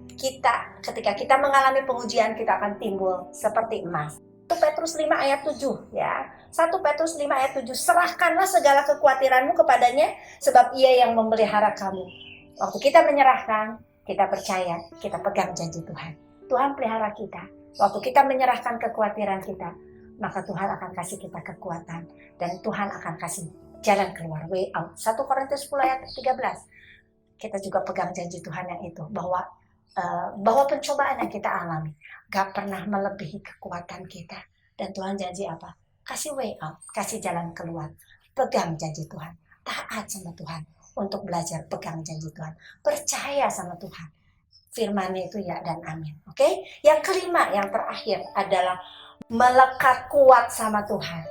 ketika kita mengalami pengujian, kita akan timbul seperti emas. 1 Petrus 5 ayat 7 ya. 1 Petrus 5 ayat 7. Serahkanlah segala kekhawatiranmu kepadanya, sebab Ia yang memelihara kamu. Waktu kita menyerahkan, kita percaya, kita pegang janji Tuhan. Tuhan pelihara kita. Waktu kita menyerahkan kekhawatiran kita, maka Tuhan akan kasih kita kekuatan. Dan Tuhan akan kasih jalan keluar, way out. 1 Korintus 10 ayat 13. Kita juga pegang janji Tuhan yang itu, bahwa pencobaan yang kita alami gak pernah melebihi kekuatan kita. Dan Tuhan janji apa? Kasih way out, kasih jalan keluar. Pegang janji Tuhan, taat sama Tuhan untuk belajar pegang janji Tuhan. Percaya sama Tuhan, firman-Nya itu ya dan amin. Oke? Yang kelima, yang terakhir adalah melekat kuat sama Tuhan.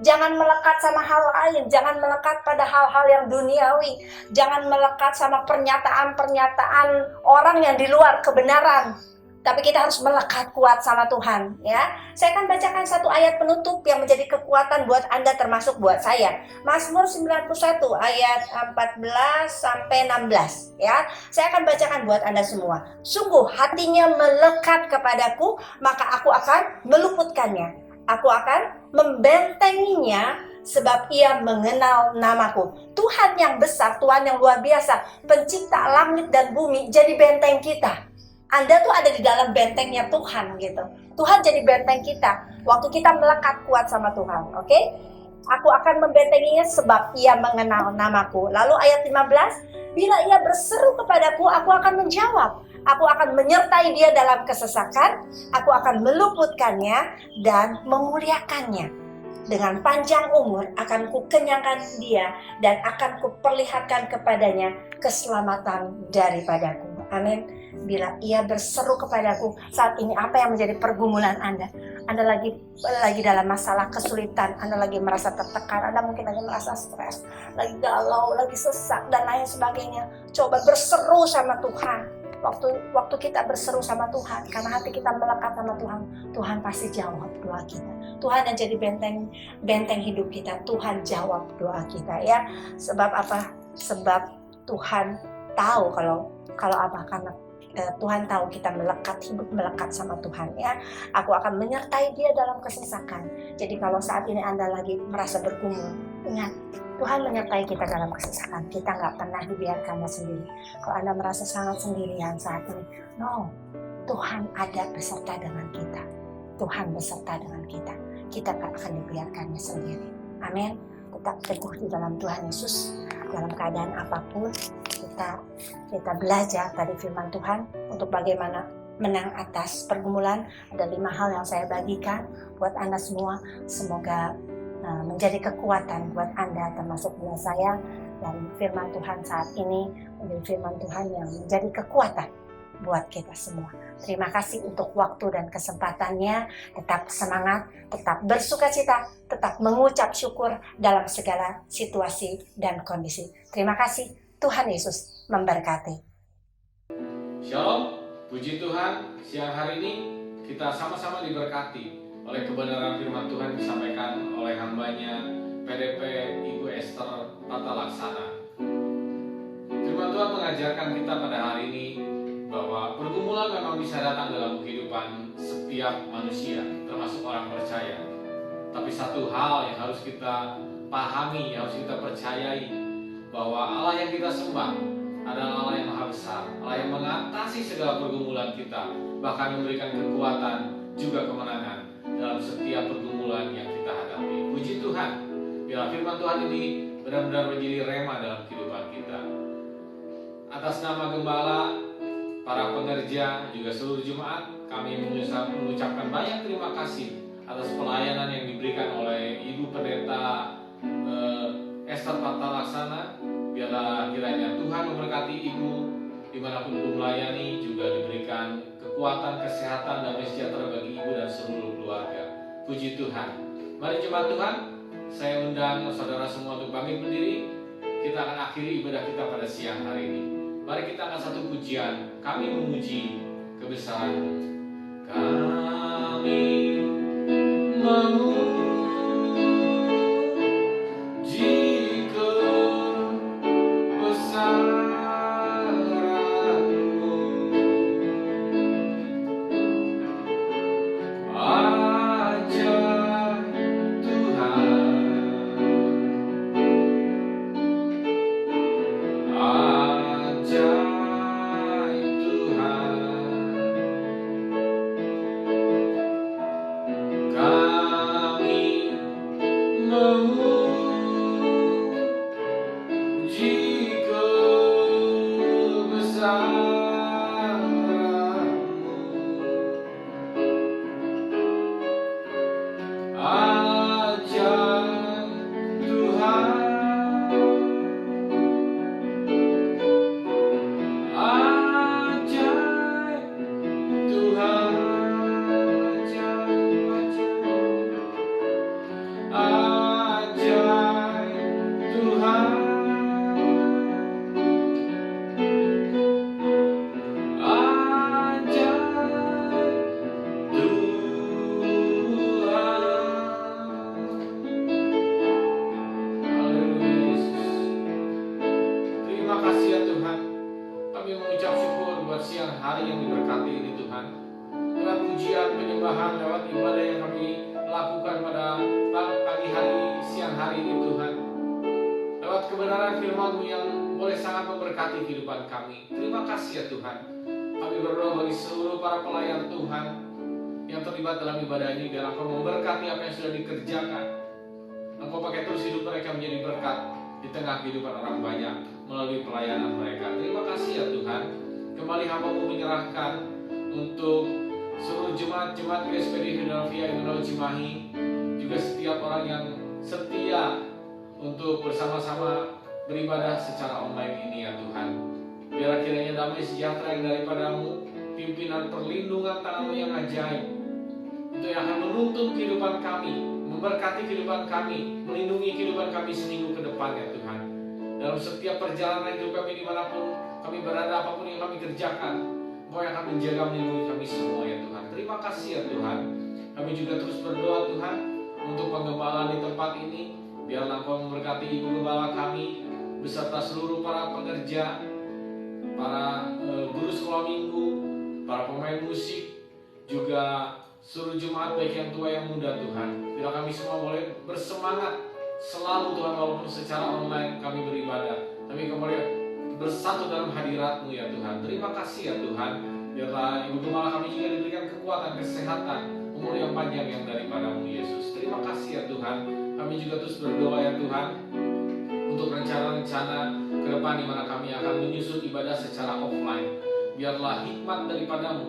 Jangan melekat sama hal lain, jangan melekat pada hal-hal yang duniawi, jangan melekat sama pernyataan-pernyataan orang yang di luar kebenaran. Tapi kita harus melekat kuat sama Tuhan, ya. Saya akan bacakan satu ayat penutup yang menjadi kekuatan buat Anda termasuk buat saya. Mazmur 91 ayat 14 sampai 16, ya. Saya akan bacakan buat Anda semua. Sungguh hatinya melekat kepadaku, maka aku akan meluputkannya. Aku akan membentenginya sebab ia mengenal namaku. Tuhan yang besar, Tuhan yang luar biasa, pencipta langit dan bumi, jadi benteng kita. Anda tuh ada di dalam bentengnya Tuhan gitu. Tuhan jadi benteng kita waktu kita melekat kuat sama Tuhan, oke? Aku akan membentenginya sebab ia mengenal namaku. Lalu ayat 15, bila ia berseru kepadaku, aku akan menjawab. Aku akan menyertai dia dalam kesesakan, aku akan meluputkannya dan memuliakannya. Dengan panjang umur akan kukenyangkan dia dan akan kuperlihatkan kepadanya keselamatan daripadaku. Amin. Bila ia berseru kepadaku, saat ini apa yang menjadi pergumulan Anda? Anda lagi dalam masalah kesulitan, Anda lagi merasa tertekan, Anda mungkin lagi merasa stres, lagi galau, lagi sesak dan lain sebagainya. Coba berseru sama Tuhan. Waktu kita berseru sama Tuhan, karena hati kita melekat sama Tuhan, Tuhan pasti jawab doa kita. Tuhan yang jadi benteng hidup kita, Tuhan jawab doa kita, ya. Sebab apa? Sebab Tuhan tahu kalau apa, karena Tuhan tahu kita hidup melekat sama Tuhan, ya. Aku akan menyertai dia dalam kesesakan. Jadi kalau saat ini Anda lagi merasa bergumul, ingat, Tuhan menyertai kita dalam kesesakan. Kita nggak pernah dibiarkannya sendiri. Kalau Anda merasa sangat sendirian saat ini, no, Tuhan ada beserta dengan kita. Tuhan beserta dengan kita. Kita tak akan dibiarkannya sendiri. Amin. Tetap teguh di dalam Tuhan Yesus. Dalam keadaan apapun, kita belajar dari firman Tuhan untuk bagaimana menang atas pergumulan. Ada 5 hal yang saya bagikan buat Anda semua. Semoga menjadi kekuatan buat Anda termasuk buat saya, dan firman Tuhan saat ini menjadi firman Tuhan yang menjadi kekuatan buat kita semua. Terima kasih untuk waktu dan kesempatannya. Tetap semangat, tetap bersukacita, tetap mengucap syukur dalam segala situasi dan kondisi. Terima kasih. Tuhan Yesus memberkati. Shalom, puji Tuhan. Siang hari ini kita sama-sama diberkati oleh kebenaran firman Tuhan disampaikan oleh hambanya PDP Ibu Esther Tata Laksana. Firman Tuhan mengajarkan kita pada hari ini bahwa pergumulan memang bisa datang dalam kehidupan setiap manusia, termasuk orang percaya. Tapi satu hal yang harus kita pahami, yang harus kita percayai, bahwa Allah yang kita sembah adalah Allah yang maha besar, Allah yang mengatasi segala pergumulan kita, bahkan memberikan kekuatan juga kemenangan dalam setiap pergumulan yang kita hadapi. Puji Tuhan, biar firman Tuhan ini benar-benar menjadi rema dalam kehidupan kita. Atas nama Gembala, para pengerja, juga seluruh jemaat, kami mengucapkan banyak terima kasih atas pelayanan yang diberikan oleh Ibu Pendeta Esther Tata Laksana. Biarlah kiranya Tuhan memberkati Ibu dimanapun Ibu melayani, juga diberikan kekuatan, kesehatan, dan sejahtera bagi Ibu dan seluruh keluarga. Puji Tuhan. Mari jemaat Tuhan, saya undang saudara semua untuk bangkit berdiri. Kita akan akhiri ibadah kita pada siang hari ini. Mari kita angkat satu pujian. Kami memuji kebesaran-Mu. Kami memuji kepada yang kami lakukan pada pagi hari, siang hari ini Tuhan. Lewat kebenaran firman-Mu yang boleh sangat memberkati kehidupan kami. Terima kasih ya Tuhan. Kami berdoa bagi seluruh para pelayan Tuhan yang terlibat dalam ibadah ini, biar Engkau memberkati apa yang sudah dikerjakan. Engkau pakai terus hidup mereka menjadi berkat di tengah kehidupan orang banyak melalui pelayanan mereka. Terima kasih ya Tuhan. Kembali hamba-Mu menyerahkan untuk seluruh jemaat-jemaat GSPD Philadelphia Immanuel Cimahi, juga setiap orang yang setia untuk bersama-sama beribadah secara online ini ya Tuhan. Biar kiranya damai sejahtera yang daripada-Mu, pimpinan perlindungan tangan-Mu yang ajaib, itu yang akan menuntun kehidupan kami, memberkati kehidupan kami, melindungi kehidupan kami seminggu ke depan ya Tuhan. Dalam setiap perjalanan hidup kami dimanapun kami berada, apapun yang kami kerjakan, Engkau yang akan menjaga melindungi kami semua ya Tuhan. Terima kasih ya Tuhan. Kami juga terus berdoa Tuhan untuk penggembalaan di tempat ini. Biarlah Engkau memberkati Ibu Gembala kami beserta seluruh para pengerja, para guru sekolah minggu, para pemain musik, juga seluruh jemaat baik yang tua yang muda Tuhan. Biar kami semua boleh bersemangat selalu Tuhan, walaupun secara online kami beribadah, tapi kembali bersatu dalam hadirat-Mu ya Tuhan. Terima kasih ya Tuhan. Biarlah Ibu Gembala kami juga diberikan kekuatan, kesehatan, umur yang panjang yang daripada-Mu Yesus. Terima kasih ya Tuhan. Kami juga terus berdoa ya Tuhan untuk rencana-rencana ke depan di mana kami akan menyusun ibadah secara offline. Biarlah hikmat daripada-Mu,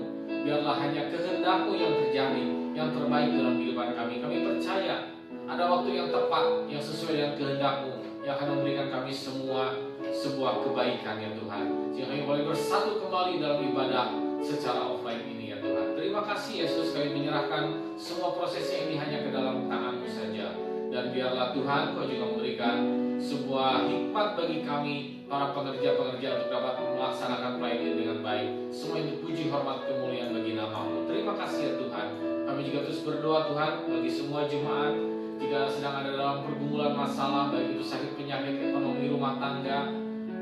biarlah hanya kehendak-Mu yang terjadi, yang terbaik dalam kehidupan kami. Kami percaya ada waktu yang tepat, yang sesuai dengan kehendak-Mu, yang akan memberikan kami semua sebuah kebaikan ya Tuhan. Sehingga kami boleh bersatu kembali dalam ibadah secara offline ini ya Tuhan. Terima kasih Yesus, kami menyerahkan semua prosesnya ini hanya ke dalam tangan-Mu saja. Dan biarlah Tuhan Kau juga memberikan sebuah hikmat bagi kami para pengerja-pengerja untuk dapat melaksanakan pelayanan ini dengan baik. Semua itu puji, hormat, kemuliaan bagi nama-Mu. Terima kasih ya Tuhan. Kami juga terus berdoa Tuhan bagi semua jemaat jika sedang ada dalam pergumulan masalah, baik itu sakit, penyakit, ekonomi, rumah tangga,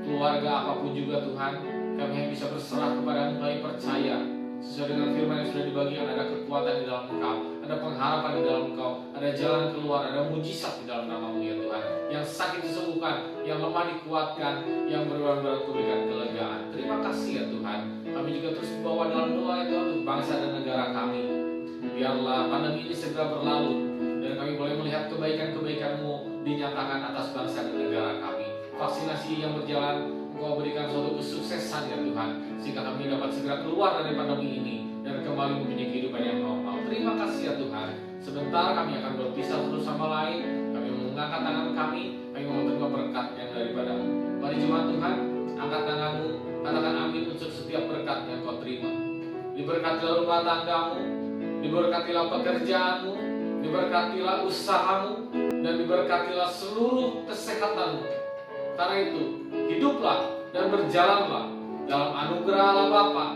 keluarga, apapun juga Tuhan. Kami hanya bisa berserah kepada-Mu, kami percaya sesuai dengan firman yang sudah dibagikan, ada kekuatan di dalam Engkau, ada pengharapan di dalam Engkau, ada jalan keluar, ada mujizat di dalam nama-Mu ya Tuhan. Yang sakit disembuhkan, yang lemah dikuatkan, yang berat berikan kelegaan. Terima kasih ya Tuhan. Kami juga terus membawa dalam doa ya Tuhan untuk bangsa dan negara kami. Biarlah pandemi ini segera berlalu dan kami boleh melihat kebaikan-kebaikan-Mu dinyatakan atas bangsa dan negara kami. Vaksinasi yang berjalan, Engkau berikan suatu kesuksesan ya Tuhan, sehingga kami dapat segera keluar dari pandemi ini dan kembali mempunyai kehidupan yang normal. Terima kasih ya Tuhan. Sebentar kami akan berpisah satu sama lain. Kami mengangkat tangan kami mau menerima berkat yang daripada-Mu. Mari jemaat Tuhan, angkat tanganmu, katakan amin untuk setiap berkat yang kau terima. Diberkatilah rumah tanggamu, diberkatilah pekerjaanmu, diberkatilah usahamu, dan diberkatilah seluruh kesehatanmu. Karena itu, hiduplah dan berjalanlah dalam anugerah Allah Bapa,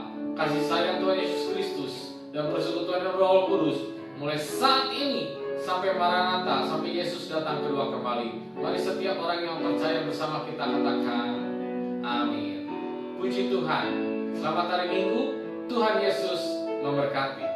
kasih sayang Tuhan Yesus Kristus, dan persekutuan Roh Kudus, mulai saat ini sampai Maranatha, sampai Yesus datang kedua kembali. Mari setiap orang yang percaya bersama kita katakan, amin. Puji Tuhan. Selamat hari Minggu. Tuhan Yesus memberkati.